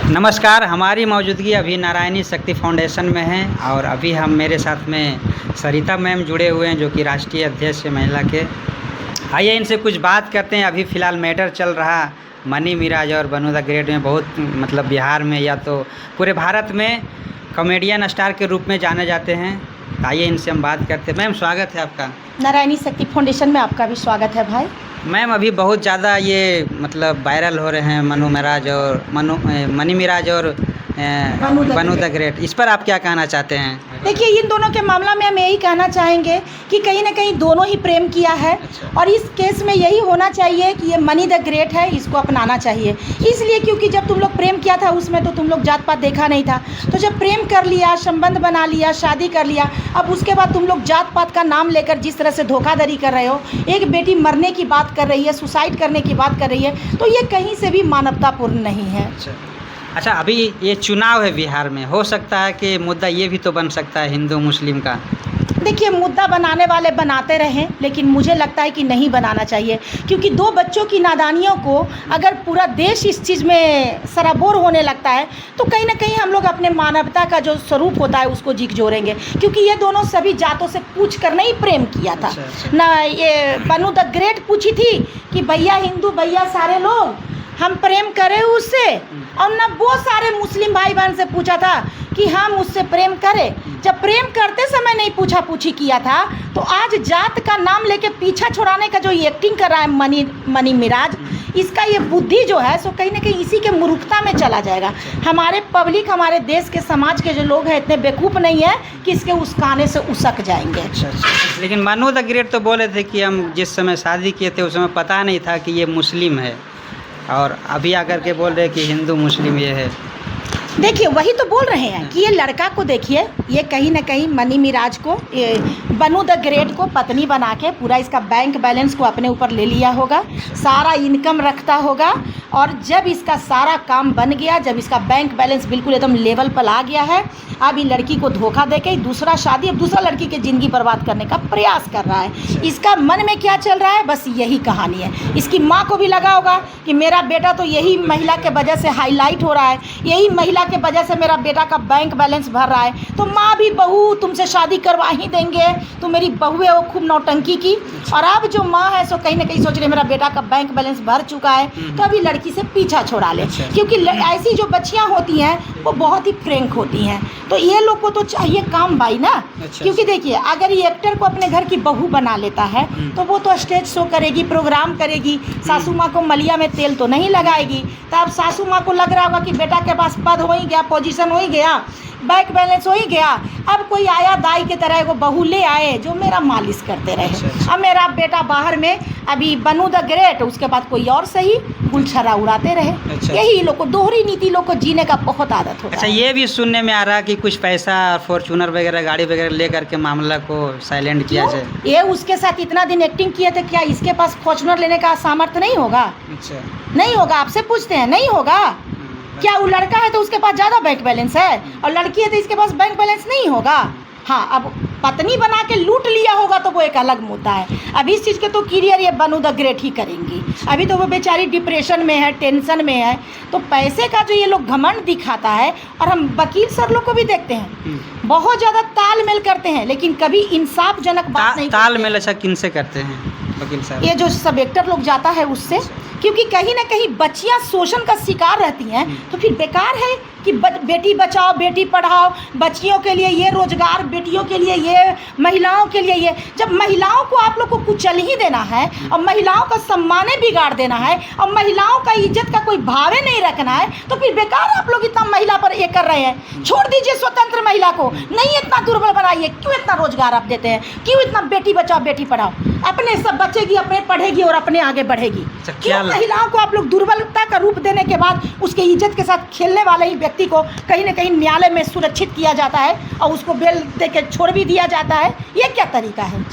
नमस्कार। हमारी मौजूदगी अभी नारायणी शक्ति फाउंडेशन में है और अभी हम मेरे साथ में सरिता मैम जुड़े हुए हैं जो कि राष्ट्रीय अध्यक्ष है महिला के। आइए इनसे कुछ बात करते हैं। अभी फ़िलहाल मैटर चल रहा मनी मिराज और बनू द ग्रेट में बहुत बिहार में या तो पूरे भारत में कॉमेडियन स्टार के रूप में जाने जाते हैं। आइए इनसे हम बात करते हैं। मैम स्वागत है आपका। नारायणी शक्ति फाउंडेशन में आपका भी स्वागत है भाई। मैम अभी बहुत ज़्यादा ये वायरल हो रहे हैं मनी मिराज और बनू द ग्रेट। इस पर आप क्या कहना चाहते हैं? देखिए, इन दोनों के मामला में हम यही कहना चाहेंगे कि कहीं ना कहीं दोनों ही प्रेम किया है। और इस केस में यही होना चाहिए कि ये मनी द ग्रेट है, इसको अपनाना चाहिए। इसलिए क्योंकि जब तुम लोग प्रेम किया था उसमें तो तुम लोग जात पात देखा नहीं था। तो जब प्रेम कर लिया, संबंध बना लिया, शादी कर लिया, अब उसके बाद तुम लोग जात पात का नाम लेकर जिस तरह से धोखाधड़ी कर रहे हो, एक बेटी मरने की बात कर रही है, सुसाइड करने की बात कर रही है, तो ये कहीं से भी मानवतापूर्ण नहीं है। अच्छा, अभी ये चुनाव है बिहार में, हो सकता है कि मुद्दा ये भी तो बन सकता है हिंदू मुस्लिम का। देखिए, मुद्दा बनाने वाले बनाते रहें, लेकिन मुझे लगता है कि नहीं बनाना चाहिए। क्योंकि दो बच्चों की नादानियों को अगर पूरा देश इस चीज़ में सराबोर होने लगता है तो कहीं ना कहीं हम लोग अपने मानवता का जो स्वरूप होता है उसको झकझोरेंगे। क्योंकि ये दोनों सभी जातों से पूछ कर नहीं प्रेम किया था। ना ये बनू द ग्रेट पूछी थी कि भैया हिंदू भैया सारे लोग हम प्रेम करें उससे, और न वो सारे मुस्लिम भाई बहन से पूछा था कि हम उससे प्रेम करें। जब प्रेम करते समय नहीं पूछा पूछी किया था तो आज जात का नाम लेके पीछा छुड़ाने का जो एक्टिंग कर रहा है मनी मिराज, इसका ये बुद्धि जो है सो कहीं ना कहीं इसी के मूर्खता में चला जाएगा। हमारे पब्लिक, हमारे देश के समाज के जो लोग हैं इतने बेवकूफ़ नहीं है कि इसके उसकाने से उसक जाएंगे। अच्छा। लेकिन बनू द ग्रेट तो बोले थे कि हम जिस समय शादी किए थे उस समय पता नहीं था कि ये मुस्लिम है, और अभी आकर के बोल रहे हैं कि हिंदू मुस्लिम ये है। देखिए, वही तो बोल रहे हैं कि ये लड़का को देखिए, ये कहीं ना कहीं मनी मिराज को, बनू द ग्रेट को पत्नी बना के पूरा इसका बैंक बैलेंस को अपने ऊपर ले लिया होगा, सारा इनकम रखता होगा। और जब इसका सारा काम बन गया, जब इसका बैंक बैलेंस बिल्कुल एकदम लेवल पर आ गया है, अब ये लड़की को धोखा देके दूसरा शादी, अब दूसरा लड़की की ज़िंदगी बर्बाद करने का प्रयास कर रहा है। इसका मन में क्या चल रहा है, बस यही कहानी है। इसकी माँ को भी लगा होगा कि मेरा बेटा तो यही महिला के वजह से हाईलाइट हो रहा है, यही महिला के वजह से मेरा बेटा का बैंक बैलेंस भर रहा है, तो माँ भी बहू तुमसे शादी करवा ही देंगे, तो मेरी बहू है वो खूब नौटंकी की। और अब जो माँ है सो कहीं ना कहीं सोच रही है मेरा बेटा का बैंक बैलेंस भर चुका है, तो अभी लड़की से पीछा छोड़ा ले। क्योंकि ऐसी जो बच्चियाँ होती हैं वो बहुत ही फ्रैंक होती हैं, तो ये लोग को तो चाहिए काम भाई ना। क्योंकि देखिए, अगर ये एक्टर को अपने घर की बहू बना लेता है तो वो तो स्टेज शो करेगी, प्रोग्राम करेगी, सासू माँ को मलिया में तेल तो नहीं लगाएगी। तो अब सासू माँ को लग रहा होगा कि बेटा के पास पद हो ही गया, पोजीशन हो ही गया, बैंक बैलेंस हो ही गया, अब कोई आया दाई के तरह वो बहू ले आए जो मेरा मालिश करते रहे। अब मेरा बेटा बाहर में अभी बनू द ग्रेट, उसके बाद कोई और सही गुलछरा उड़ाते रहे। यही लोग को दोहरी नीति लोग को जीने का बहुत आदत होता है। अच्छा, ये भी सुनने में आ रहा है कि कुछ पैसा फॉर्चूनर वगैरह गाड़ी वगैरह ले करके मामला को साइलेंट किया जाए। ये उसके साथ इतना दिन एक्टिंग किए थे, क्या इसके पास फॉर्चूनर लेने का सामर्थ्य नहीं होगा? अच्छा, नहीं होगा? आपसे पूछते हैं, नहीं होगा क्या? वो लड़का है तो उसके पास ज़्यादा बैंक बैलेंस है, और लड़की है तो इसके पास बैंक बैलेंस नहीं होगा। हाँ, अब पत्नी बना के लूट लिया होगा तो वो एक अलग मुद्दा है। अब इस चीज़ के तो क्लियर ये बनू द ग्रेट ही करेंगी। अभी तो वो बेचारी डिप्रेशन में है, टेंशन में है, तो पैसे का जो ये लोग घमंड दिखाता है। और हम वकील सर लोग को भी देखते हैं, बहुत ज़्यादा तालमेल करते हैं, लेकिन कभी इंसाफजनक बात नहीं। तालमेल अच्छा किनसे करते हैं वकील साहब? ये जो सब एक्टर लोग जाता है उससे, क्योंकि कहीं ना कहीं बच्चियां शोषण का शिकार रहती हैं, तो फिर बेकार है कि बेटी बचाओ बेटी पढ़ाओ, बच्चियों के लिए ये रोजगार, बेटियों के लिए ये, महिलाओं के लिए ये। जब महिलाओं को आप लोग को कुचल ही देना है और महिलाओं का सम्मान बिगाड़ देना है और महिलाओं का इज्जत का कोई भावे नहीं रखना है, तो फिर बेकार आप लोग इतना महिला पर ये कर रहे हैं। छोड़ दीजिए स्वतंत्र महिला को, नहीं इतना दुर्बल बनाइए। क्यों इतना रोजगार आप देते हैं? क्यों इतना बेटी बचाओ बेटी पढ़ाओ? अपने सब बचेगी, अपने पढ़ेगी और अपने आगे बढ़ेगी। क्यों महिलाओं को आप लोग दुर्बलता का रूप देने के बाद उसके इज्जत के साथ खेलने वाले ही व्यक्ति को कहीं ना कहीं न्यायालय में सुरक्षित किया जाता है और उसको बेल दे के छोड़ भी दिया जाता है? ये क्या तरीका है?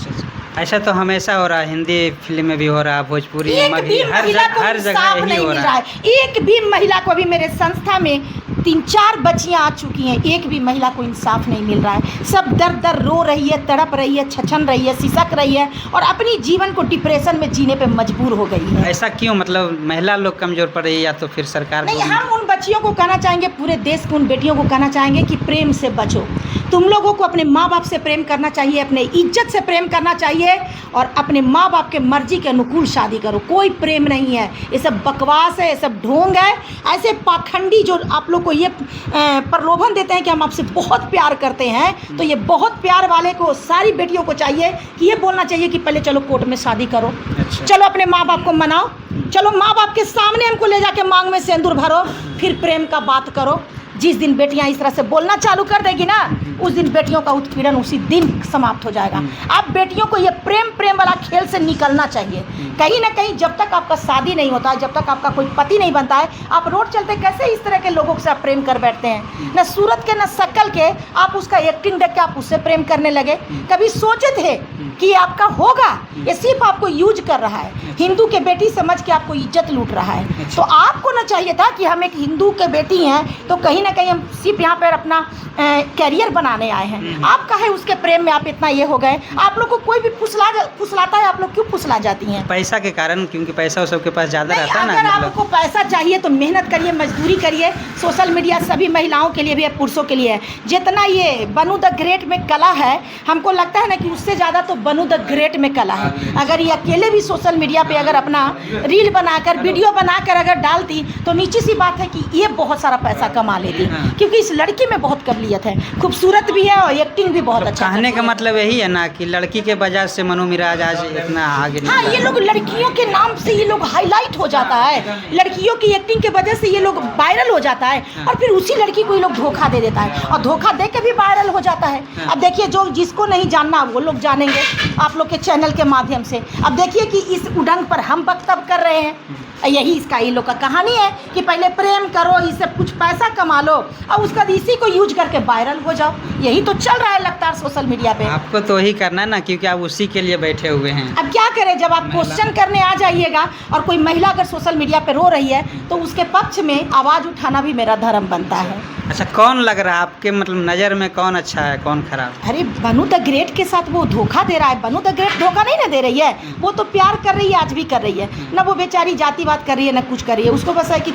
ऐसा तो हमेशा हो रहा है, हिंदी फिल्म में भी हो रहा है, भोजपुरी एक में भी भी, महिला को हर इंसाफ जगह यही नहीं हो मिल रहा रहा है। है। एक भी महिला को, अभी मेरे संस्था में 3-4 बच्चियां आ चुकी हैं, एक भी महिला को इंसाफ नहीं मिल रहा है। सब दर दर रो रही है, तड़प रही है, छछन रही है, सिसक रही है और अपनी जीवन को डिप्रेशन में जीने पे मजबूर हो गई है। ऐसा क्यों, मतलब महिला लोग कमजोर पड़ रही है या तो फिर सरकार नहीं, को- हम उन बच्चियों को कहना चाहेंगे, पूरे देश को उन बेटियों को कहना चाहेंगे कि प्रेम से बचो। तुम लोगों को अपने माँ बाप से प्रेम करना चाहिए, अपने इज्जत से प्रेम करना चाहिए और अपने माँ बाप के मर्जी के अनुकूल शादी करो। कोई प्रेम नहीं है, ये सब बकवास है, ये सब ढोंग है। ऐसे पाखंडी जो आप लोग को ये प्रलोभन देते हैं कि हम आपसे बहुत प्यार करते हैं, तो ये बहुत प्यार वाले को, सारी बेटियों को चाहिए कि ये बोलना चाहिए कि पहले चलो कोर्ट में शादी करो, अच्छा। चलो अपने माँ बाप को मनाओ, चलो माँ बाप के सामने हमको ले जाके मांग में सिंदूर भरो, फिर प्रेम का बात करो। जिस दिन बेटियां इस तरह से बोलना चालू कर देगी ना, उस दिन बेटियों का उत्पीड़न उसी दिन समाप्त हो जाएगा। आप बेटियों को ये प्रेम वाला खेल से निकलना चाहिए। कहीं ना कहीं जब तक आपका शादी नहीं होता है, जब तक आपका कोई पति नहीं बनता है, आप रोड चलते कैसे इस तरह के लोगों से आप प्रेम कर बैठते हैं? न सूरत के न शक्ल के, आप उसका एक्टिंग देख के आप उससे प्रेम करने लगे। कभी सोचे थे कि आपका होगा? ये सिर्फ आपको यूज कर रहा है, हिंदू के बेटी समझ के आपको इज्जत लूट रहा है। तो आपको ना चाहिए था कि हम एक हिंदू के बेटी हैं तो कहीं ना कहीं हम सिर्फ यहाँ पर अपना कैरियर बनाने आए हैं। आप काहे उसके प्रेम में आप इतना ये हो गए? आप लोग को कोई भी फुसलाता है, आप लोग क्यों फुसला जाती हैं? पैसा के कारण, क्योंकि पैसा उस सबके पास ज़्यादा नहीं, रहता है ना, अगर मतलब आपको पैसा चाहिए तो मेहनत करिए, मजदूरी करिए। सोशल मीडिया सभी महिलाओं के लिए भी है, पुरुषों के लिए है। जितना ये बनू द ग्रेट में कला है, हमको लगता है ना कि उससे ज़्यादा तो बनू द ग्रेट में कला है। अगर ये अकेले भी सोशल मीडिया पे अगर अपना रील बनाकर, वीडियो बनाकर अगर डालती तो नीची सी बात है कि ये बहुत सारा पैसा कमा लेती, क्योंकि इस लड़की में बहुत काबिलियत है, खूबसूरत भी है और एक्टिंग भी बहुत अच्छा कहने करती का है। मतलब यही है ना कि लड़की के वजह से मनु मिराज आज इतना आगे हाँ, निकला ये है। लोग लड़कियों के नाम से ये लोग हाईलाइट हो जाता है, लड़कियों की एक्टिंग के वजह से ये लोग वायरल हो जाता है और फिर उसी लड़की को ये लोग धोखा दे देता है और धोखा दे के भी वायरल हो जाता है। अब देखिए, जो जिसको नहीं जानना वो लोग जानेंगे आप लोग के चैनल के माध्यम से। अब देखिए कि इस उड़ंग पर हम वक्तव्य कर रहे हैं, यही इसका ये लोग का कहानी है कि पहले प्रेम करो, इससे कुछ पैसा कमा लो और उसका इसी को यूज करके वायरल हो जाओ। यही तो चल रहा है लगता है सोशल मीडिया पे। आपको तो वही करना है ना, क्योंकि आप उसी के लिए बैठे हुए हैं। अब क्या करें, जब आप क्वेश्चन करने आ जाइएगा और कोई महिला अगर सोशल मीडिया पे रो रही है तो उसके पक्ष में आवाज़ उठाना भी मेरा धर्म बनता है। अच्छा, कौन लग रहा है आपके, मतलब नज़र में कौन अच्छा है, कौन खराब? अरे बनू द ग्रेट के साथ वो धोखा दे रहा है। बनू द ग्रेट धोखा नहीं ना दे रही है, वो तो प्यार कर रही है, आज भी कर रही है ना। वो बेचारी जातिवाद कर रही है ना कुछ कर रही है, उसको बस है कि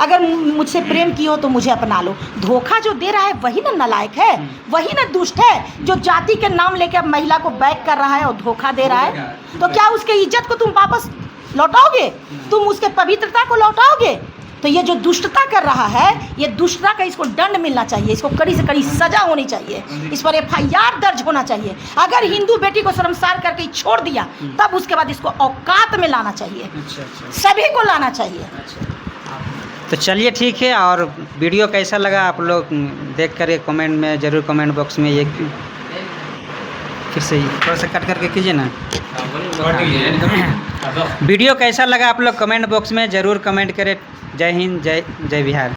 अगर मुझसे प्रेम की हो तो मुझे अपना लो। धोखा जो दे रहा है वही ना नालायक है, वही ना दुष्ट है, जो जाति के नाम लेके अब महिला को बैक कर रहा है और धोखा दे रहा है। तो क्या उसके इज्जत को तुम वापस लौटाओगे? तुम उसके पवित्रता को लौटाओगे? तो ये जो दुष्टता कर रहा है, ये दुष्टता का इसको दंड मिलना चाहिए, इसको कड़ी से कड़ी सजा होनी चाहिए, इस पर FIR दर्ज होना चाहिए। अगर हिंदू बेटी को शर्मसार करके छोड़ दिया तब उसके बाद इसको औकात में लाना चाहिए, सभी को लाना चाहिए। तो चलिए ठीक है, और वीडियो कैसा लगा आप लोग देख कर कमेंट में ज़रूर, कमेंट बॉक्स में ये फिर से थोड़ा सा कट करके कीजिए ना। वीडियो कैसा लगा आप लोग कमेंट बॉक्स में ज़रूर कमेंट करें। जय हिंद, जय बिहार।